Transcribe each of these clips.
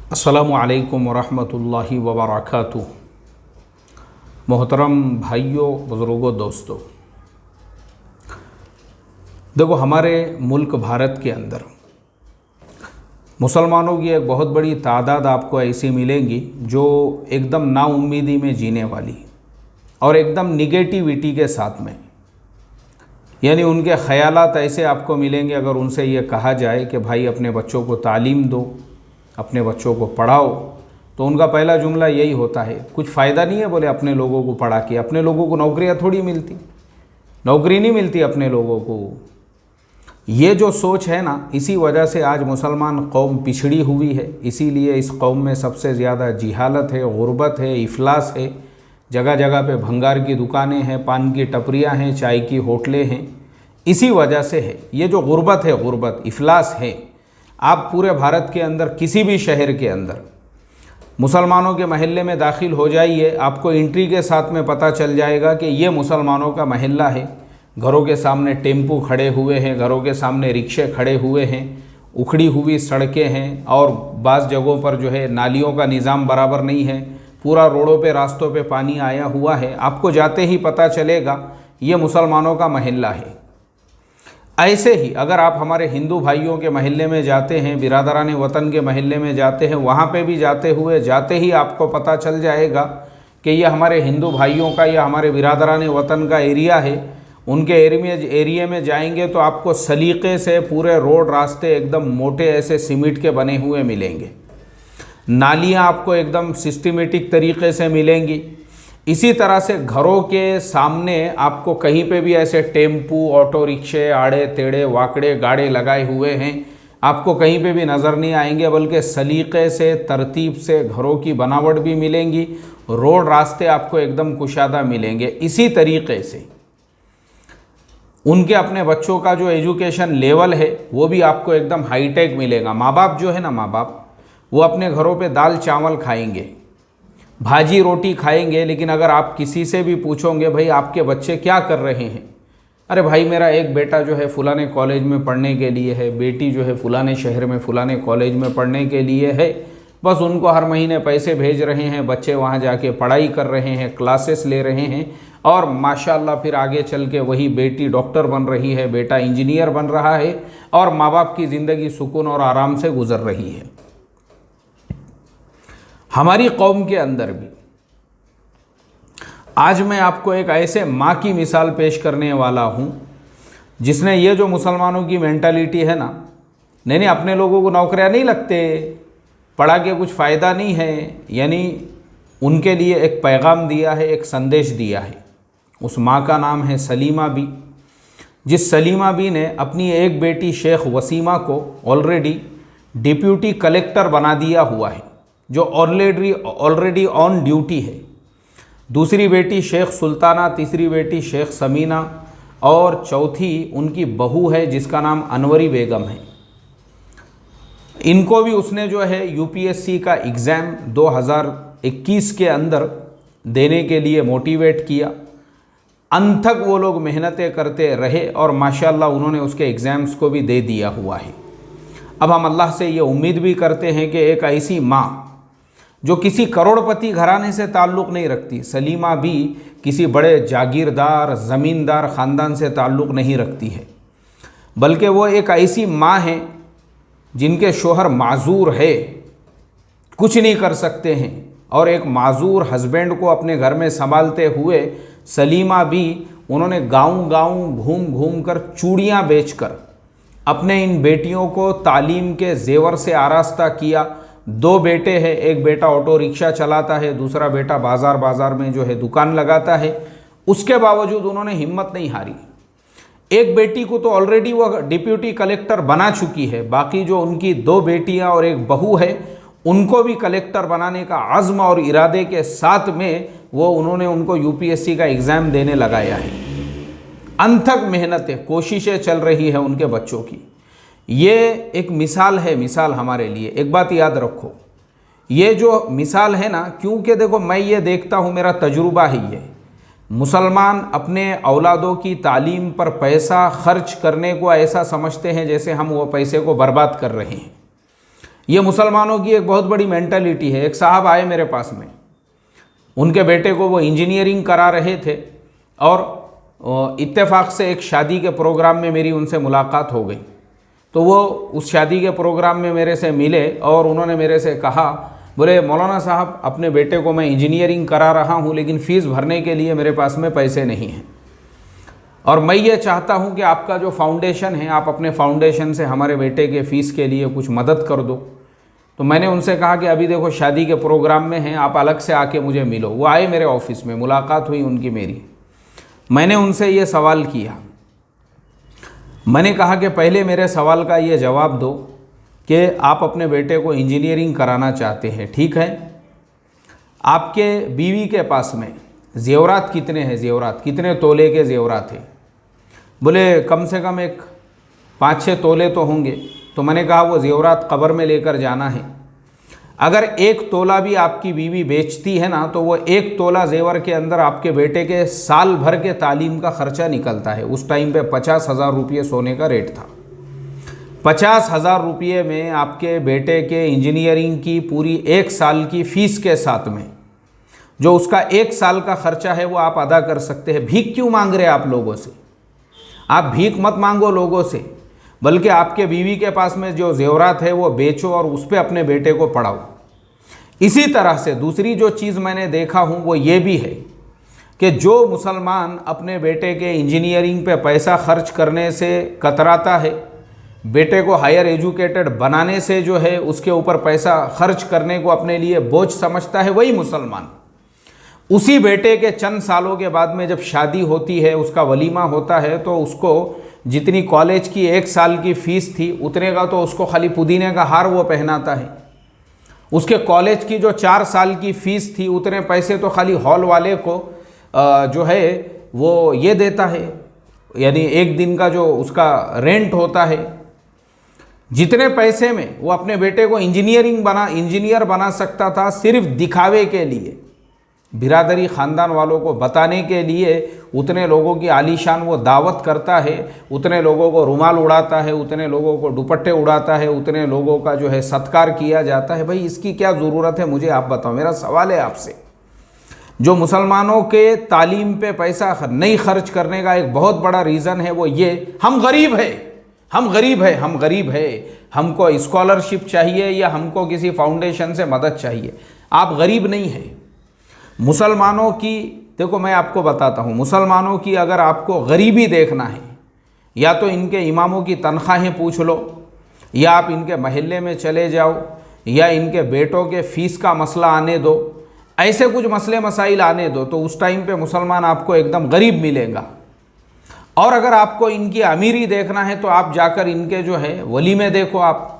अस्सलामु अलैकुम वरहमतुल्लाहि वबरकातुहू। मोहतरम भाइयों, बुज़ुर्गों, दोस्तों, देखो हमारे मुल्क भारत के अंदर मुसलमानों की एक बहुत बड़ी तादाद आपको ऐसी मिलेंगी जो एकदम नाउम्मीदी में जीने वाली और एकदम निगेटिविटी के साथ में, यानी उनके ख़यालात ऐसे आपको मिलेंगे। अगर उनसे ये कहा जाए कि भाई अपने बच्चों को तालीम दो, अपने बच्चों को पढ़ाओ, तो उनका पहला जुमला यही होता है, कुछ फ़ायदा नहीं है बोले अपने लोगों को पढ़ा के, अपने लोगों को नौकरियां थोड़ी मिलती, नौकरी नहीं मिलती अपने लोगों को। ये जो सोच है ना, इसी वजह से आज मुसलमान कौम पिछड़ी हुई है। इसीलिए इस कौम में सबसे ज़्यादा जिहालत है, गुर्बत है, इफलास है। जगह जगह पे भंगार की दुकानें हैं, पान की टपरियां हैं, चाय की होटलें हैं। इसी वजह से है ये जो गुर्बत है, गुर्बत इफलास है। आप पूरे भारत के अंदर किसी भी शहर के अंदर मुसलमानों के महल्ले में दाखिल हो जाइए, आपको एंट्री के साथ में पता चल जाएगा कि ये मुसलमानों का महल्ला है। घरों के सामने टेम्पू खड़े हुए हैं, घरों के सामने रिक्शे खड़े हुए हैं, उखड़ी हुई सड़कें हैं और बाज़ जगहों पर जो है नालियों का निज़ाम बराबर नहीं है, पूरा रोडों पे रास्तों पे पानी आया हुआ है। आपको जाते ही पता चलेगा ये मुसलमानों का महल्ला है। ऐसे ही अगर आप हमारे हिंदू भाइयों के महल्ले में जाते हैं, बिरादरान वतन के महल्ले में जाते हैं, वहाँ पे भी जाते ही आपको पता चल जाएगा कि ये हमारे हिंदू भाइयों का या हमारे बिरादरान वतन का एरिया है। उनके एरिया में जाएंगे तो आपको सलीके से पूरे रोड रास्ते एकदम मोटे ऐसे सीमेंट के बने हुए मिलेंगे, नालियाँ आपको एकदम सिस्टमेटिक तरीके से मिलेंगी। इसी तरह से घरों के सामने आपको कहीं पे भी ऐसे टेम्पू, ऑटो रिक्शे, आड़े टेढ़े वाकड़े गाड़े लगाए हुए हैं, आपको कहीं पे भी नज़र नहीं आएंगे, बल्कि सलीके से तरतीब से घरों की बनावट भी मिलेंगी, रोड रास्ते आपको एकदम कुशादा मिलेंगे। इसी तरीके से उनके अपने बच्चों का जो एजुकेशन लेवल है वो भी आपको एकदम हाईटेक मिलेगा। माँ बाप जो है ना, माँ बाप वो अपने घरों पे दाल चावल खाएंगे, भाजी रोटी खाएंगे, लेकिन अगर आप किसी से भी पूछोगे भाई आपके बच्चे क्या कर रहे हैं, अरे भाई मेरा एक बेटा जो है फलाने कॉलेज में पढ़ने के लिए है, बेटी जो है फलाने शहर में फलाने कॉलेज में पढ़ने के लिए है, बस उनको हर महीने पैसे भेज रहे हैं, बच्चे वहाँ जाके पढ़ाई कर रहे हैं, क्लासेस ले रहे हैं और माशाल्लाह फिर आगे चल के वही बेटी डॉक्टर बन रही है, बेटा इंजीनियर बन रहा है और माँ बाप की ज़िंदगी सुकून और आराम से गुजर रही है। हमारी कौम के अंदर भी आज मैं आपको एक ऐसे माँ की मिसाल पेश करने वाला हूँ जिसने ये जो मुसलमानों की मेंटालिटी है ना, नहीं अपने लोगों को नौकरियाँ नहीं लगते, पढ़ा के कुछ फ़ायदा नहीं है, यानी उनके लिए एक पैगाम दिया है, एक संदेश दिया है। उस माँ का नाम है सलीमा बी, जिस सलीमा बी ने अपनी एक बेटी शेख वसीमा को ऑलरेडी डिप्यूटी कलेक्टर बना दिया हुआ है, जो ऑलरेडी ऑन ड्यूटी है। दूसरी बेटी शेख सुल्ताना, तीसरी बेटी शेख समीना और चौथी उनकी बहू है जिसका नाम अनवरी बेगम है। इनको भी उसने जो है यूपीएससी का एग्ज़ाम 2021 के अंदर देने के लिए मोटिवेट किया। अंत तक वो लोग मेहनतें करते रहे और माशाल्लाह उन्होंने उसके एग्ज़ाम्स को भी दे दिया हुआ है। अब हम अल्लाह से ये उम्मीद भी करते हैं कि एक ऐसी माँ जो किसी करोड़पति घराने से ताल्लुक़ नहीं रखती, सलीमा भी किसी बड़े जागीरदार ज़मींदार ख़ानदान से ताल्लुक़ नहीं रखती है, बल्कि वो एक ऐसी माँ है जिनके शोहर माजूर है, कुछ नहीं कर सकते हैं, और एक माजूर हस्बैंड को अपने घर में संभालते हुए सलीमा भी उन्होंने गांव-गांव घूम कर चूड़ियाँ बेचकर अपने इन बेटियों को तालीम के जेवर से आरास्ता किया। 2 बेटे हैं, एक बेटा ऑटो रिक्शा चलाता है, दूसरा बेटा बाज़ार में जो है दुकान लगाता है। उसके बावजूद उन्होंने हिम्मत नहीं हारी। एक बेटी को तो ऑलरेडी वो डिप्यूटी कलेक्टर बना चुकी है, बाकी जो उनकी 2 बेटियां और एक बहू है उनको भी कलेक्टर बनाने का अज़्म और इरादे के साथ में उन्होंने उनको यूपीएससी का एग्ज़ाम देने लगाया है। अनथक मेहनतें, कोशिशें चल रही है उनके बच्चों की। ये एक मिसाल है, मिसाल हमारे लिए। एक बात याद रखो, ये जो मिसाल है ना, क्योंकि देखो मैं ये देखता हूँ, मेरा तजुर्बा ही ये, मुसलमान अपने औलादों की तालीम पर पैसा खर्च करने को ऐसा समझते हैं जैसे हम वो पैसे को बर्बाद कर रहे हैं। ये मुसलमानों की एक बहुत बड़ी मेंटालिटी है। एक साहब आए मेरे पास में, उनके बेटे को वो इंजीनियरिंग करा रहे थे और इत्तेफाक से एक शादी के प्रोग्राम में मेरी उनसे मुलाकात हो गई। तो वो उस शादी के प्रोग्राम में मेरे से मिले और उन्होंने मेरे से कहा, बोले मौलाना साहब अपने बेटे को मैं इंजीनियरिंग करा रहा हूँ लेकिन फ़ीस भरने के लिए मेरे पास में पैसे नहीं हैं और मैं ये चाहता हूँ कि आपका जो फाउंडेशन है, आप अपने फाउंडेशन से हमारे बेटे के फ़ीस के लिए कुछ मदद कर दो। तो मैंने उनसे कहा कि अभी देखो शादी के प्रोग्राम में हैं, आप अलग से आके मुझे मिलो। वो आए मेरे ऑफिस में, मुलाकात हुई उनकी मेरी। मैंने उनसे ये सवाल किया, मैंने कहा कि पहले मेरे सवाल का ये जवाब दो कि आप अपने बेटे को इंजीनियरिंग कराना चाहते हैं, ठीक है, आपके बीवी के पास में जेवरात कितने हैं, जेवरात कितने तोले के जेवरात हैं? बोले कम से कम एक 5-6 तोले तो होंगे। तो मैंने कहा वो जेवरात कब्र में लेकर जाना है। अगर 1 तोला भी आपकी बीवी बेचती है ना, तो वो 1 तोला जेवर के अंदर आपके बेटे के साल भर के तालीम का खर्चा निकलता है। उस टाइम पे 50,000 रुपये सोने का रेट था। 50,000 रुपये में आपके बेटे के इंजीनियरिंग की पूरी 1 साल की फ़ीस के साथ में जो उसका 1 साल का खर्चा है वो आप अदा कर सकते हैं। भीख क्यों मांग रहे हैं आप लोगों से? आप भीख मत मांगो लोगों से, बल्कि आपके बीवी के पास में जो जेवरात है वो बेचो और उस पर अपने बेटे को पढ़ाओ। इसी तरह से दूसरी जो चीज़ मैंने देखा हूँ वो ये भी है कि जो मुसलमान अपने बेटे के इंजीनियरिंग पे पैसा खर्च करने से कतराता है, बेटे को हायर एजुकेटेड बनाने से जो है उसके ऊपर पैसा खर्च करने को अपने लिए बोझ समझता है, वही मुसलमान उसी बेटे के चंद सालों के बाद में जब शादी होती है, उसका वलीमा होता है, तो उसको जितनी कॉलेज की 1 साल की फ़ीस थी उतने का तो उसको खाली पुदीने का हार वो पहनाता है। उसके कॉलेज की जो 4 साल की फ़ीस थी उतने पैसे तो खाली हॉल वाले को जो है वो ये देता है, यानी एक दिन का जो उसका रेंट होता है। जितने पैसे में वो अपने बेटे को इंजीनियर बना सकता था, सिर्फ दिखावे के लिए, बिरादरी ख़ानदान वालों को बताने के लिए, उतने लोगों की आलीशान वो दावत करता है, उतने लोगों को रुमाल उड़ाता है, उतने लोगों को दुपट्टे उड़ाता है, उतने लोगों का जो है सत्कार किया जाता है। भाई इसकी क्या ज़रूरत है, मुझे आप बताओ। मेरा सवाल है आपसे। जो मुसलमानों के तालीम पे पैसा नहीं खर्च करने का एक बहुत बड़ा रीज़न है वो ये, हम गरीब है, हम गरीब है, हम गरीब है, हमको स्कॉलरशिप चाहिए या हमको किसी फाउंडेशन से मदद चाहिए। आप गरीब नहीं हैं। मुसलमानों की, देखो मैं आपको बताता हूँ, मुसलमानों की अगर आपको गरीबी देखना है, या तो इनके इमामों की तनख्वाहें पूछ लो, या आप इनके महल्ले में चले जाओ, या इनके बेटों के फ़ीस का मसला आने दो, ऐसे कुछ मसले मसाइल आने दो, तो उस टाइम पे मुसलमान आपको एकदम गरीब मिलेगा। और अगर आपको इनकी अमीरी देखना है तो आप जाकर इनके जो है वलीमे देखो, आप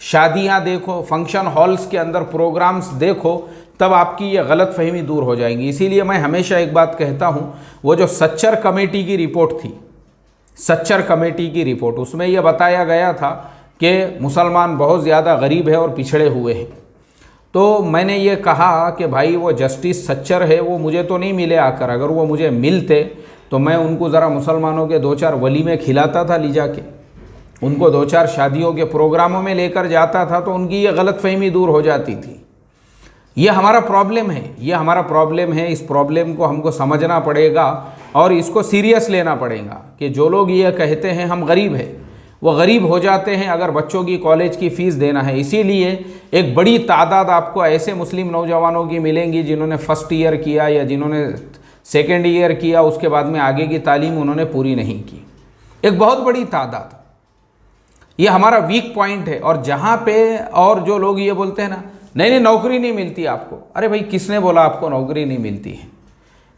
शादियाँ देखो, फंक्शन हॉल्स के अंदर प्रोग्राम्स देखो, तब आपकी ये गलत फहमी दूर हो जाएंगी। इसीलिए मैं हमेशा एक बात कहता हूँ, वो जो सच्चर कमेटी की रिपोर्ट थी, सच्चर कमेटी की रिपोर्ट, उसमें यह बताया गया था कि मुसलमान बहुत ज़्यादा गरीब है और पिछड़े हुए हैं। तो मैंने ये कहा कि भाई वो जस्टिस सच्चर है, वो मुझे तो नहीं मिले आकर, अगर वो मुझे मिलते तो मैं उनको ज़रा मुसलमानों के 2-4 वलीमे खिलाता था, ले जाके उनको 2-4 शादियों के प्रोग्रामों में लेकर जाता था, तो उनकी ये गलत फहमी दूर हो जाती थी। ये हमारा प्रॉब्लम है, ये हमारा प्रॉब्लम है। इस प्रॉब्लम को हमको समझना पड़ेगा और इसको सीरियस लेना पड़ेगा कि जो लोग ये कहते हैं हम गरीब हैं, वो गरीब हो जाते हैं अगर बच्चों की कॉलेज की फ़ीस देना है। इसीलिए एक बड़ी तादाद आपको ऐसे मुस्लिम नौजवानों की मिलेंगी जिन्होंने फर्स्ट ईयर किया या जिन्होंने सेकेंड ईयर किया, उसके बाद में आगे की तालीम उन्होंने पूरी नहीं की। एक बहुत बड़ी तादाद, ये हमारा वीक पॉइंट है। और जहाँ पे और जो लोग ये बोलते हैं ना, नहीं नौकरी नहीं मिलती आपको, अरे भाई किसने बोला आपको नौकरी नहीं मिलती है?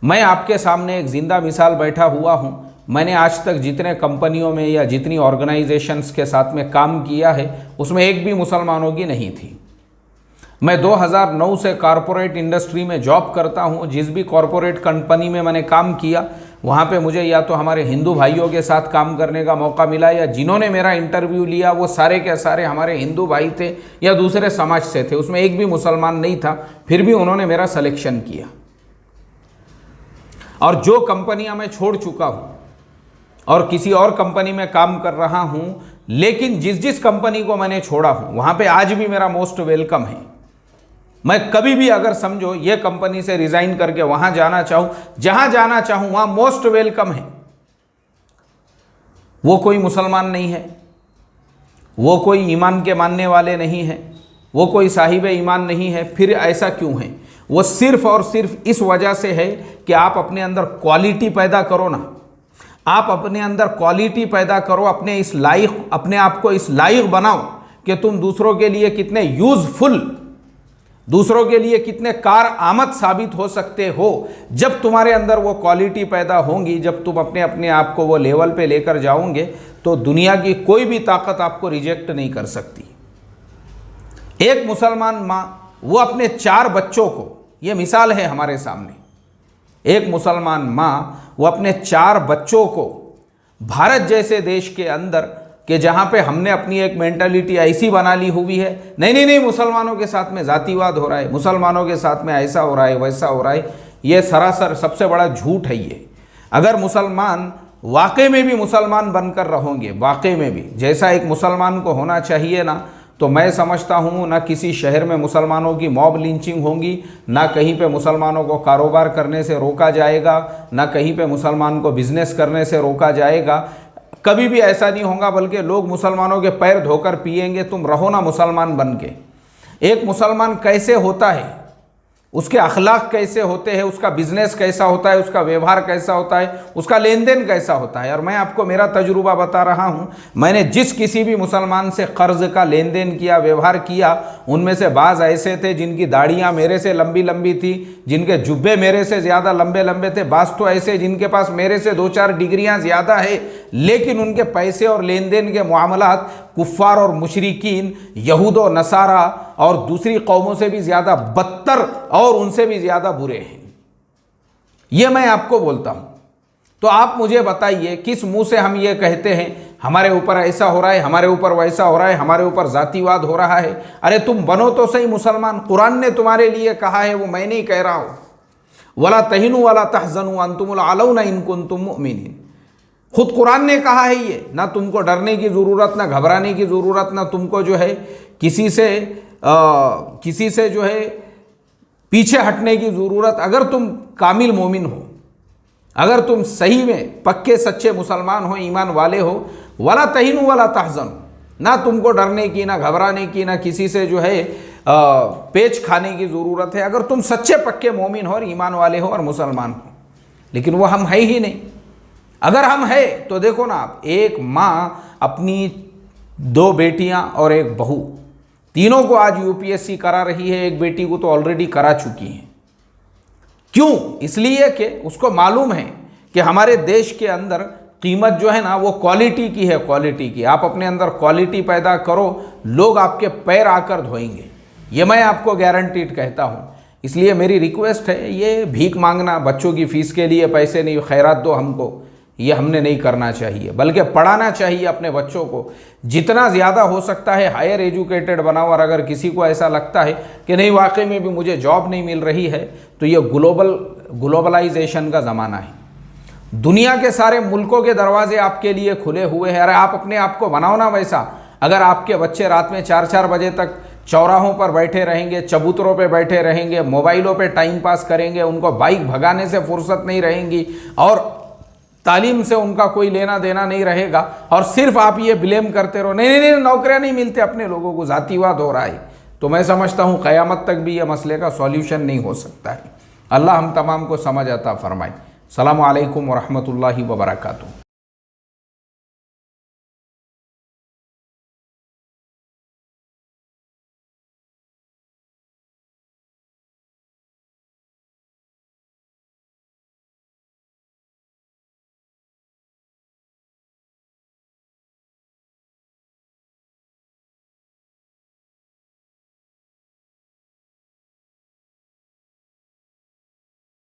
मैं आपके सामने एक ज़िंदा मिसाल बैठा हुआ हूँ। मैंने आज तक जितने कंपनियों में या जितनी ऑर्गेनाइजेशंस के साथ में काम किया है उसमें एक भी मुसलमानों की नहीं थी। मैं 2009 से कॉरपोरेट इंडस्ट्री में जॉब करता हूँ। जिस भी कॉरपोरेट कंपनी में मैंने काम किया वहाँ पे मुझे या तो हमारे हिंदू भाइयों के साथ काम करने का मौका मिला, या जिन्होंने मेरा इंटरव्यू लिया वो सारे के सारे हमारे हिंदू भाई थे या दूसरे समाज से थे, उसमें एक भी मुसलमान नहीं था, फिर भी उन्होंने मेरा सिलेक्शन किया। और जो कंपनियां मैं छोड़ चुका हूँ और किसी और कंपनी में काम कर रहा हूँ, लेकिन जिस जिस कंपनी को मैंने छोड़ा हूँ वहाँ पे आज भी मेरा मोस्ट वेलकम है। मैं कभी भी अगर समझो ये कंपनी से रिज़ाइन करके वहाँ जाना चाहूँ, जहाँ जाना चाहूँ वहाँ मोस्ट वेलकम है। वो कोई मुसलमान नहीं है, वो कोई ईमान के मानने वाले नहीं हैं, वो कोई साहिब ईमान नहीं है। फिर ऐसा क्यों है? वो सिर्फ और सिर्फ इस वजह से है कि आप अपने अंदर क्वालिटी पैदा करो ना, आप अपने अंदर क्वालिटी पैदा करो, अपने आप को इस लायक बनाओ कि तुम दूसरों के लिए कितने यूज़फुल, दूसरों के लिए कितने कार आमद साबित हो सकते हो। जब तुम्हारे अंदर वो क्वालिटी पैदा होंगी, जब तुम अपने आप को वो लेवल पे लेकर जाओगे, तो दुनिया की कोई भी ताकत आपको रिजेक्ट नहीं कर सकती। एक मुसलमान माँ, वो अपने 4 बच्चों को, ये मिसाल है हमारे सामने, एक मुसलमान माँ वो अपने 4 बच्चों को भारत जैसे देश के अंदर, कि जहाँ पे हमने अपनी एक मेंटालिटी ऐसी बना ली हुई है, नहीं मुसलमानों के साथ में जातिवाद हो रहा है, मुसलमानों के साथ में ऐसा हो रहा है, वैसा हो रहा है, ये सरासर सबसे बड़ा झूठ है ये। अगर मुसलमान वाकई में भी मुसलमान बनकर रहोगे, वाकई में भी जैसा एक मुसलमान को होना चाहिए ना, तो मैं समझता हूँ ना किसी शहर में मुसलमानों की मॉब लिंचिंग होगी, ना कहीं पे मुसलमानों को कारोबार करने से रोका जाएगा, ना कहीं पे मुसलमान को बिजनेस करने से रोका जाएगा। कभी भी ऐसा नहीं होगा, बल्कि लोग मुसलमानों के पैर धोकर पिएंगे। तुम रहो ना मुसलमान बन के। एक मुसलमान कैसे होता है, उसके अखलाक कैसे होते हैं, उसका बिजनेस कैसा होता है, उसका व्यवहार कैसा होता है, उसका लेन देन कैसा होता है। और मैं आपको मेरा तजुर्बा बता रहा हूँ, मैंने जिस किसी भी मुसलमान से कर्ज का लेन देन किया, व्यवहार किया, उनमें से बाज़ ऐसे थे जिनकी दाढ़ियाँ मेरे से लंबी लंबी थी, जिनके जुब्बे मेरे से ज़्यादा लंबे लंबे थे, बाज़ तो ऐसे जिनके पास मेरे से 2-4 डिग्रियाँ ज़्यादा है, लेकिन उनके पैसे और लेन देन के मामलात कुफ़ार और मुशरिकीन, यहूद और नसारा और दूसरी कौमों से भी ज़्यादा बदतर और उनसे भी ज़्यादा बुरे हैं। ये मैं आपको बोलता हूँ। तो आप मुझे बताइए, किस मुंह से हम ये कहते हैं हमारे ऊपर ऐसा हो रहा है, हमारे ऊपर वैसा हो रहा है, हमारे ऊपर जातिवाद हो रहा है? अरे तुम बनो तो सही मुसलमान। कुरान ने तुम्हारे लिए कहा है, वो मैं नहीं कह रहा हूँ, वला तहिनु वला तहज़नु अंतुमुल आलौना इन कुंतुम मुमिनीन। खुद कुरान ने कहा है ये। ना तुमको डरने की ज़रूरत, ना घबराने की ज़रूरत, ना तुमको जो है किसी से जो है पीछे हटने की ज़रूरत। अगर तुम कामिल मोमिन हो, अगर तुम सही में पक्के सच्चे मुसलमान हो, ईमान वाले हो, वला तहिनु वला तहज़नु, ना तुमको डरने की, ना घबराने की, ना किसी से जो है पेच खाने की ज़रूरत है, अगर तुम सच्चे पक्के मोमिन हो और ईमान वाले हो और मुसलमान हो। लेकिन वो हम है ही नहीं। अगर हम है तो देखो ना आप, एक माँ अपनी 2 बेटियां और एक बहू, तीनों को आज यूपीएससी करा रही है। एक बेटी को तो ऑलरेडी करा चुकी है। क्यों? इसलिए कि उसको मालूम है कि हमारे देश के अंदर कीमत जो है ना वो क्वालिटी की है, क्वालिटी की। आप अपने अंदर क्वालिटी पैदा करो, लोग आपके पैर आकर धोएंगे। ये मैं आपको गारंटीड कहता हूँ। इसलिए मेरी रिक्वेस्ट है, ये भीख मांगना, बच्चों की फ़ीस के लिए पैसे नहीं, खैरात दो हमको, ये हमने नहीं करना चाहिए, बल्कि पढ़ाना चाहिए अपने बच्चों को। जितना ज़्यादा हो सकता है हायर एजुकेटेड बनाओ। और अगर किसी को ऐसा लगता है कि नहीं वाकई में भी मुझे जॉब नहीं मिल रही है, तो ये ग्लोबलाइजेशन का ज़माना है। दुनिया के सारे मुल्कों के दरवाजे आपके लिए खुले हुए हैं। अरे आप अपने आप को बनाओ ना वैसा। अगर आपके बच्चे रात में 4-4 बजे तक चौराहों पर बैठे रहेंगे, चबूतरों पे बैठे रहेंगे, मोबाइलों पे टाइम पास करेंगे, उनको बाइक भगाने से फुर्सत नहीं रहेंगी और तालीम से उनका कोई लेना देना नहीं रहेगा, और सिर्फ आप ये ब्लेम करते रहो, नहीं नौकरियां नहीं मिलती अपने लोगों को, जातिवाद हो रहा है, तो मैं समझता हूँ क़यामत तक भी ये मसले का सॉल्यूशन नहीं हो सकता है। अल्लाह हम तमाम को समझ अता फरमाए। अस्सलामु अलैकुम व रहमतुल्लाहि व बरकातुहू।